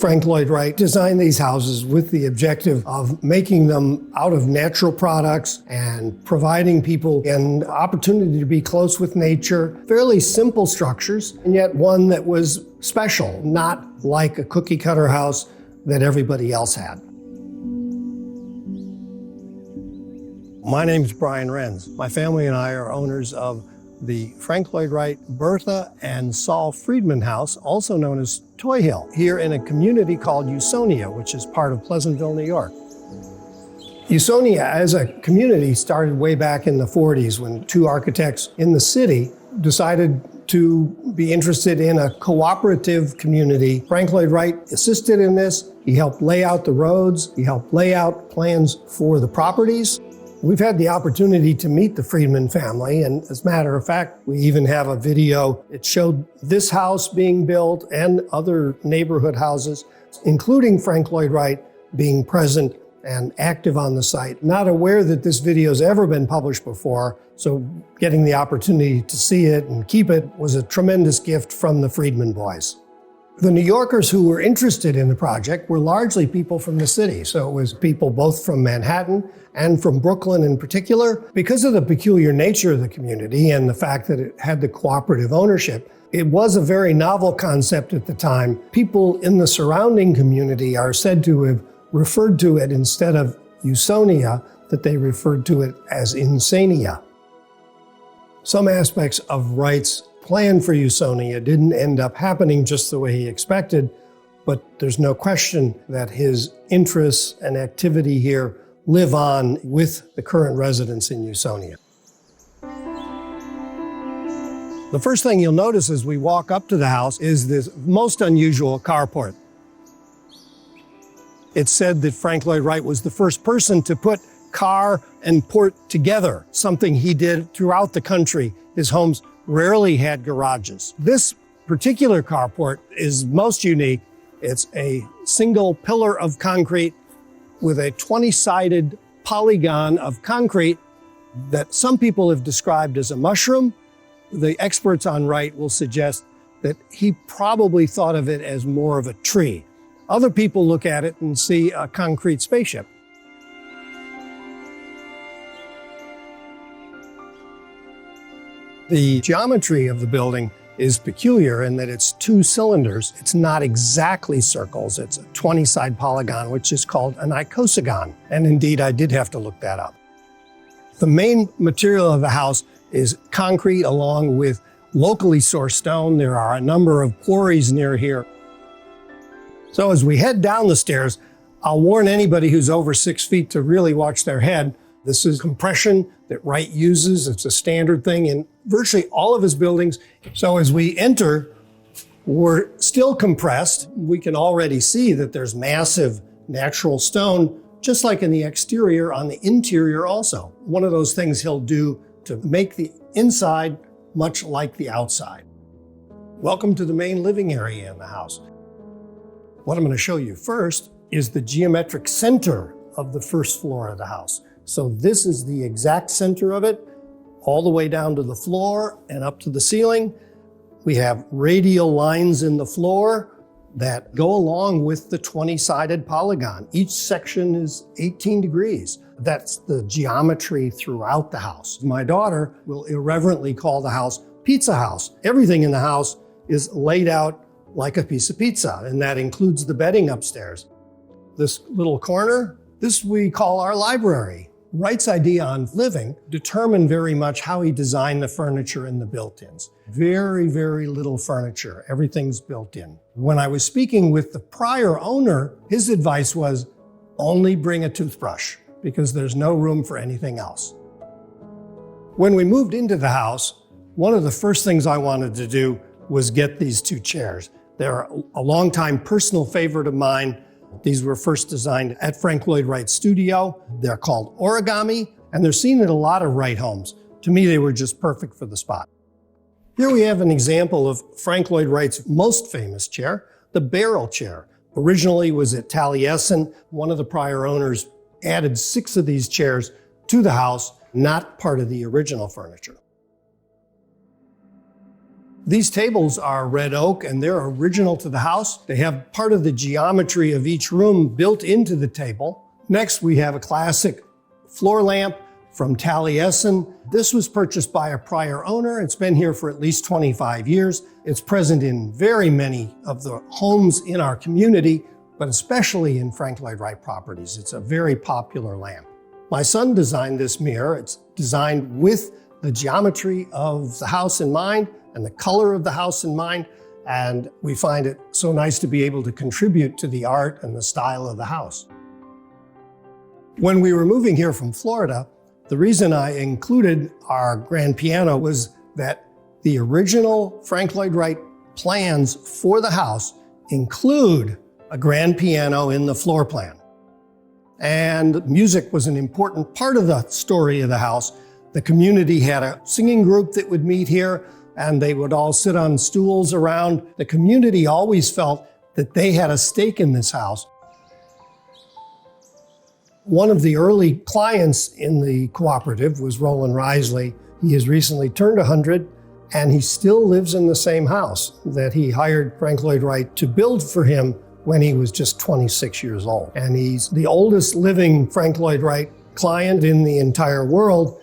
Frank Lloyd Wright designed these houses with the objective of making them out of natural products and providing people an opportunity to be close with nature. Fairly simple structures, and yet one that was special, not like a cookie cutter house that everybody else had. My name's Brian Renz. My family and I are owners of the Frank Lloyd Wright, Bertha, and Saul Friedman House, also known as Toyhill, here in a community called Usonia, which is part of Pleasantville, New York. Usonia as a community started way back in the 40s when two architects in the city decided to be interested in a cooperative community. Frank Lloyd Wright assisted in this. He helped lay out the roads. He helped lay out plans for the properties. We've had the opportunity to meet the Friedman family, and as a matter of fact, we even have a video. It showed this house being built and other neighborhood houses, including Frank Lloyd Wright being present and active on the site. Not aware that this video's ever been published before, so getting the opportunity to see it and keep it was a tremendous gift from the Friedman boys. The New Yorkers who were interested in the project were largely people from the city. So it was people both from Manhattan and from Brooklyn in particular. Because of the peculiar nature of the community and the fact that it had the cooperative ownership, it was a very novel concept at the time. People in the surrounding community are said to have referred to it instead of Usonia, that they referred to it as Insania. Some aspects of Wright's plan for Usonia didn't end up happening just the way he expected, but there's no question that his interests and activity here live on with the current residents in Usonia. The first thing you'll notice as we walk up to the house is this most unusual carport. It's said that Frank Lloyd Wright was the first person to put car and port together, something he did throughout the country. His homes rarely had garages. This particular carport is most unique. It's a single pillar of concrete with a 20-sided polygon of concrete that some people have described as a mushroom. The experts on Wright will suggest that he probably thought of it as more of a tree. Other people look at it and see a concrete spaceship. The geometry of the building is peculiar in that it's two cylinders. It's not exactly circles. It's a 20-side polygon, which is called an icosagon. And indeed, I did have to look that up. The main material of the house is concrete along with locally sourced stone. There are a number of quarries near here. So as we head down the stairs, I'll warn anybody who's over 6 feet to really watch their head. This is compression that Wright uses. It's a standard thing in virtually all of his buildings. So as we enter, we're still compressed. We can already see that there's massive natural stone, just like in the exterior, on the interior also. One of those things he'll do to make the inside much like the outside. Welcome to the main living area in the house. What I'm going to show you first is the geometric center of the first floor of the house. So this is the exact center of it, all the way down to the floor and up to the ceiling. We have radial lines in the floor that go along with the 20-sided polygon. Each section is 18 degrees. That's the geometry throughout the house. My daughter will irreverently call the house Pizza House. Everything in the house is laid out like a piece of pizza, and that includes the bedding upstairs. This little corner, this we call our library. Wright's idea on living determined very much how he designed the furniture and the built-ins. Very, very little furniture. Everything's built in. When I was speaking with the prior owner, his advice was only bring a toothbrush because there's no room for anything else. When we moved into the house, one of the first things I wanted to do was get these two chairs. They're a longtime personal favorite of mine. These were first designed at Frank Lloyd Wright's studio. They're called origami, and they're seen in a lot of Wright homes. To me, they were just perfect for the spot. Here we have an example of Frank Lloyd Wright's most famous chair, the barrel chair. Originally was at Taliesin. One of the prior owners added 6 of these chairs to the house, not part of the original furniture. These tables are red oak and they're original to the house. They have part of the geometry of each room built into the table. Next, we have a classic floor lamp from Taliesin. This was purchased by a prior owner. It's been here for at least 25 years. It's present in very many of the homes in our community, but especially in Frank Lloyd Wright properties. It's a very popular lamp. My son designed this mirror. It's designed with the geometry of the house in mind and the color of the house in mind, and we find it so nice to be able to contribute to the art and the style of the house. When we were moving here from Florida, the reason I included our grand piano was that the original Frank Lloyd Wright plans for the house include a grand piano in the floor plan. And music was an important part of the story of the house. The community had a singing group that would meet here, and they would all sit on stools around. The community always felt that they had a stake in this house. One of the early clients in the cooperative was Roland Risley. He has recently turned 100, and he still lives in the same house that he hired Frank Lloyd Wright to build for him when he was just 26 years old. And he's the oldest living Frank Lloyd Wright client in the entire world.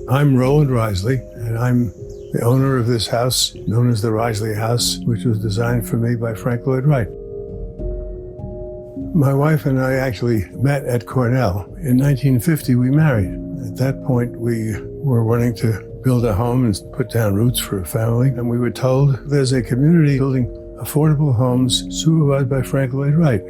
I'm Roland Risley, and I'm the owner of this house, known as the Risley House, which was designed for me by Frank Lloyd Wright. My wife and I actually met at Cornell. In 1950, we married. At that point, we were wanting to build a home and put down roots for a family, and we were told there's a community building affordable homes supervised by Frank Lloyd Wright.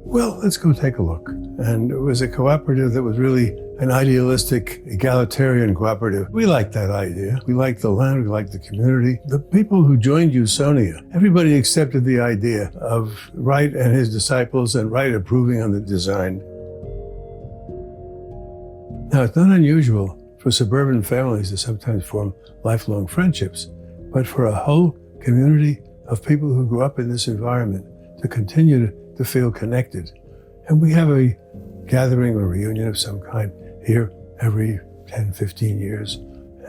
Well, let's go take a look. And it was a cooperative that was really an idealistic, egalitarian cooperative. We liked that idea. We liked the land, we liked the community. The people who joined Usonia, everybody accepted the idea of Wright and his disciples and Wright approving on the design. Now, it's not unusual for suburban families to sometimes form lifelong friendships, but for a whole community of people who grew up in this environment to continue to feel connected. And we have a gathering or reunion of some kind here every 10, 15 years.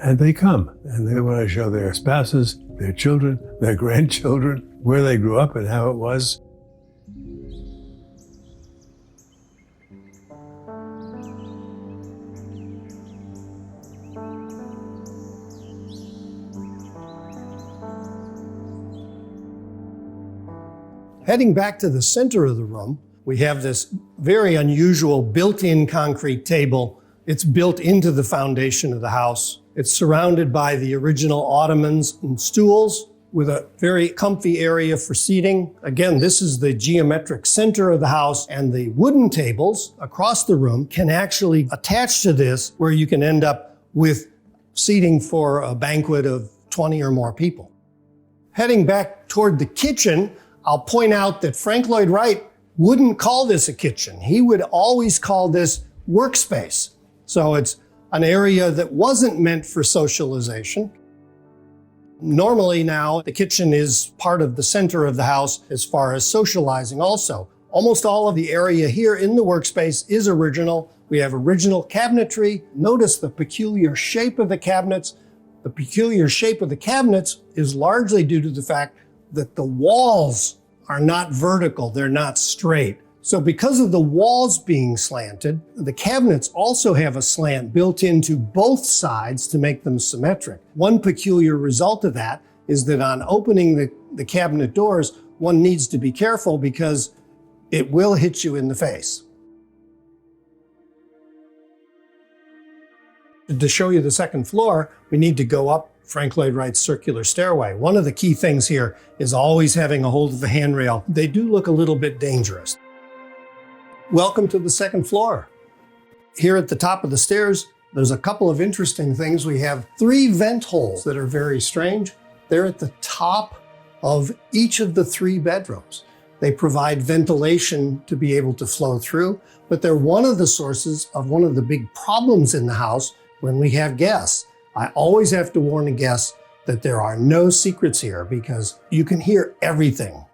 And they come and they want to show their spouses, their children, their grandchildren, where they grew up and how it was. Heading back to the center of the room, we have this very unusual built-in concrete table. It's built into the foundation of the house. It's surrounded by the original ottomans and stools with a very comfy area for seating. Again, this is the geometric center of the house, and the wooden tables across the room can actually attach to this, where you can end up with seating for a banquet of 20 or more people. Heading back toward the kitchen, I'll point out that Frank Lloyd Wright wouldn't call this a kitchen. He would always call this workspace. So it's an area that wasn't meant for socialization. Normally now, the kitchen is part of the center of the house as far as socializing also. Almost all of the area here in the workspace is original. We have original cabinetry. Notice the peculiar shape of the cabinets. The peculiar shape of the cabinets is largely due to the fact that the walls are not vertical, they're not straight. So because of the walls being slanted, the cabinets also have a slant built into both sides to make them symmetric. One peculiar result of that is that on opening the cabinet doors, one needs to be careful because it will hit you in the face. To show you the second floor, we need to go up Frank Lloyd Wright's circular stairway. One of the key things here is always having a hold of the handrail. They do look a little bit dangerous. Welcome to the second floor. Here at the top of the stairs, there's a couple of interesting things. We have 3 vent holes that are very strange. They're at the top of each of the 3 bedrooms. They provide ventilation to be able to flow through, but they're one of the sources of one of the big problems in the house when we have guests. I always have to warn a guest that there are no secrets here because you can hear everything.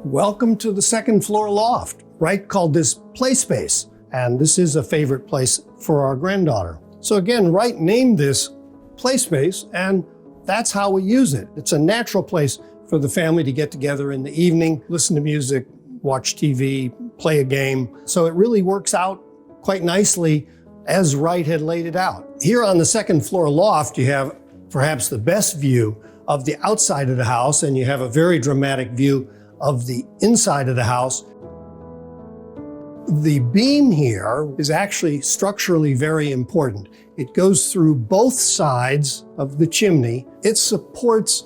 Welcome to the second floor loft. Wright called this play space, And this is a favorite place for our granddaughter. So again, Wright named this play space, and that's how we use it. It's a natural place for the family to get together in the evening, listen to music, watch TV, play a game. So it really works out quite nicely as Wright had laid it out. Here on the second floor loft, you have perhaps the best view of the outside of the house, and you have a very dramatic view of the inside of the house. The beam here is actually structurally very important. It goes through both sides of the chimney. It supports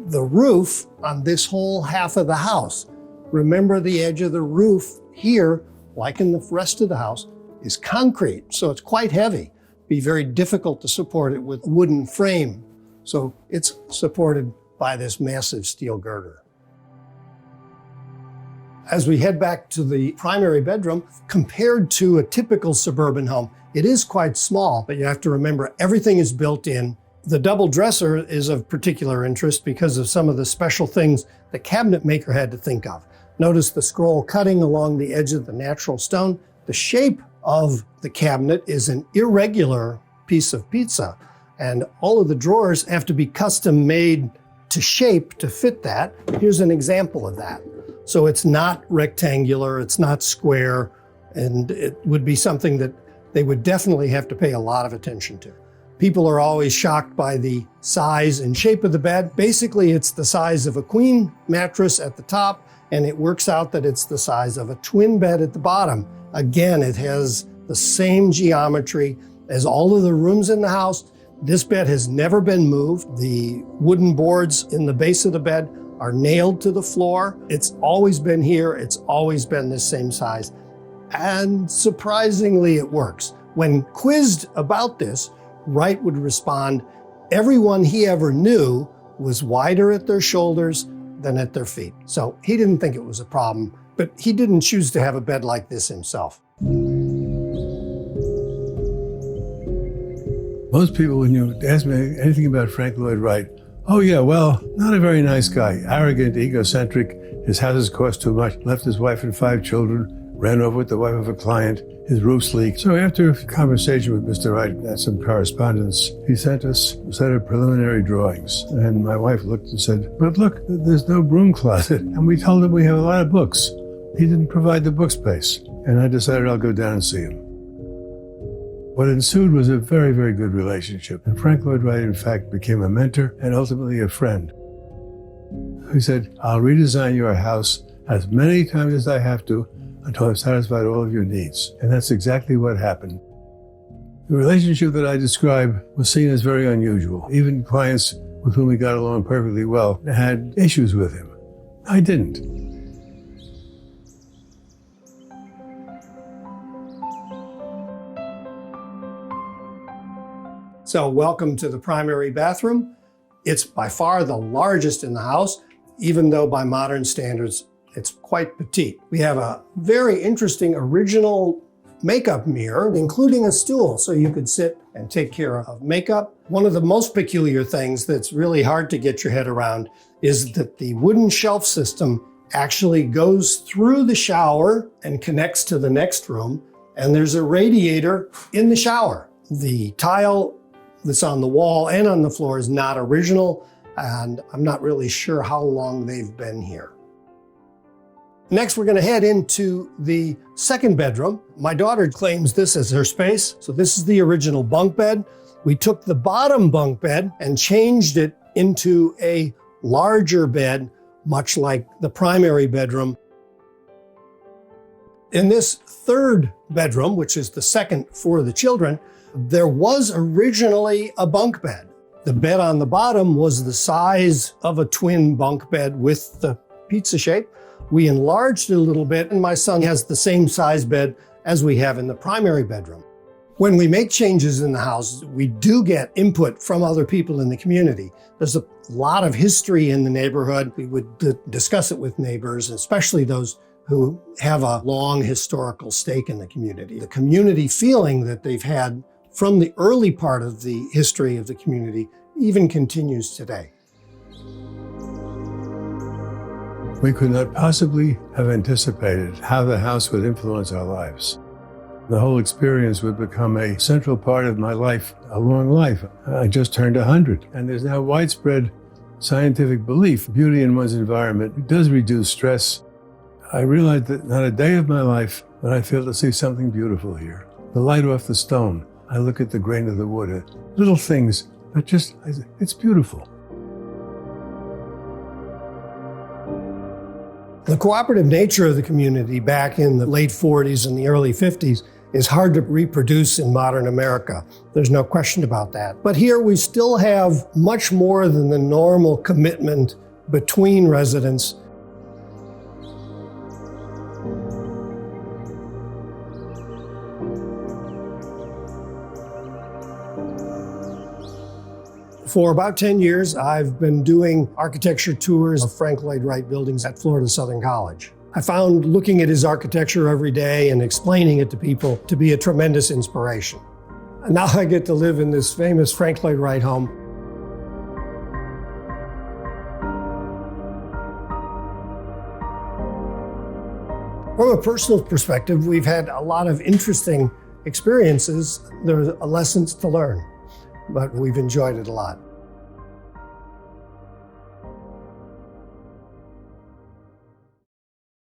the roof on this whole half of the house. Remember, the edge of the roof here, like in the rest of the house, is concrete, so it's quite heavy. Be very difficult to support it with a wooden frame. So it's supported by this massive steel girder. As we head back to the primary bedroom, compared to a typical suburban home, it is quite small, but you have to remember everything is built in. The double dresser is of particular interest because of some of the special things the cabinet maker had to think of. Notice the scroll cutting along the edge of the natural stone. The shape of the cabinet is an irregular piece of pizza, and all of the drawers have to be custom made to shape to fit that. Here's an example of that. So it's not rectangular, it's not square, and it would be something that they would definitely have to pay a lot of attention to. People are always shocked by the size and shape of the bed. Basically, it's the size of a queen mattress at the top, and it works out that it's the size of a twin bed at the bottom. Again, it has the same geometry as all of the rooms in the house. This bed has never been moved. The wooden boards in the base of the bed are nailed to the floor. It's always been here. It's always been the same size. And surprisingly, it works. When quizzed about this, Wright would respond, everyone he ever knew was wider at their shoulders than at their feet. So he didn't think it was a problem, but he didn't choose to have a bed like this himself. Most people, when you ask me anything about Frank Lloyd Wright, oh yeah, well, not a very nice guy, arrogant, egocentric, his houses cost too much, left his wife and 5 children, ran over with the wife of a client, his roofs leaked. So after a conversation with Mr. Wright and some correspondence, he sent us a set of preliminary drawings. And my wife looked and said, but look, there's no broom closet. And we told him we have a lot of books. He didn't provide the book space. And I decided I'll go down and see him. What ensued was a very, very good relationship. And Frank Lloyd Wright, in fact, became a mentor and ultimately a friend. He said, I'll redesign your house as many times as I have to until I've satisfied all of your needs. And that's exactly what happened. The relationship that I describe was seen as very unusual. Even clients with whom we got along perfectly well had issues with him. I didn't. So welcome to the primary bathroom. It's by far the largest in the house, even though by modern standards, it's quite petite. We have a very interesting original makeup mirror, including a stool, so you could sit and take care of makeup. One of the most peculiar things that's really hard to get your head around is that the wooden shelf system actually goes through the shower and connects to the next room, and there's a radiator in the shower. The tile that's on the wall and on the floor is not original, and I'm not really sure how long they've been here. Next, we're going to head into the second bedroom. My daughter claims this as her space. So this is the original bunk bed. We took the bottom bunk bed and changed it into a larger bed, much like the primary bedroom. In this third bedroom, which is the second for the children, there was originally a bunk bed. The bed on the bottom was the size of a twin bunk bed with the pizza shape. We enlarged it a little bit, and my son has the same size bed as we have in the primary bedroom. When we make changes in the house, we do get input from other people in the community. There's a lot of history in the neighborhood. We would discuss it with neighbors, especially those who have a long historical stake in the community. The community feeling that they've had from the early part of the history of the community even continues today. We could not possibly have anticipated how the house would influence our lives. The whole experience would become a central part of my life, a long life. I just turned 100, and there's now widespread scientific belief beauty in one's environment does reduce stress. I realized that not a day of my life that I fail to see something beautiful here. The light off the stone. I look at the grain of the wood. Little things that it's beautiful. The cooperative nature of the community back in the late 40s and the early 50s is hard to reproduce in modern America. There's no question about that. But here we still have much more than the normal commitment between residents. For about 10 years, I've been doing architecture tours of Frank Lloyd Wright buildings at Florida Southern College. I found looking at his architecture every day and explaining it to people to be a tremendous inspiration. And now I get to live in this famous Frank Lloyd Wright home. From a personal perspective, we've had a lot of interesting experiences. There are lessons to learn, but we've enjoyed it a lot.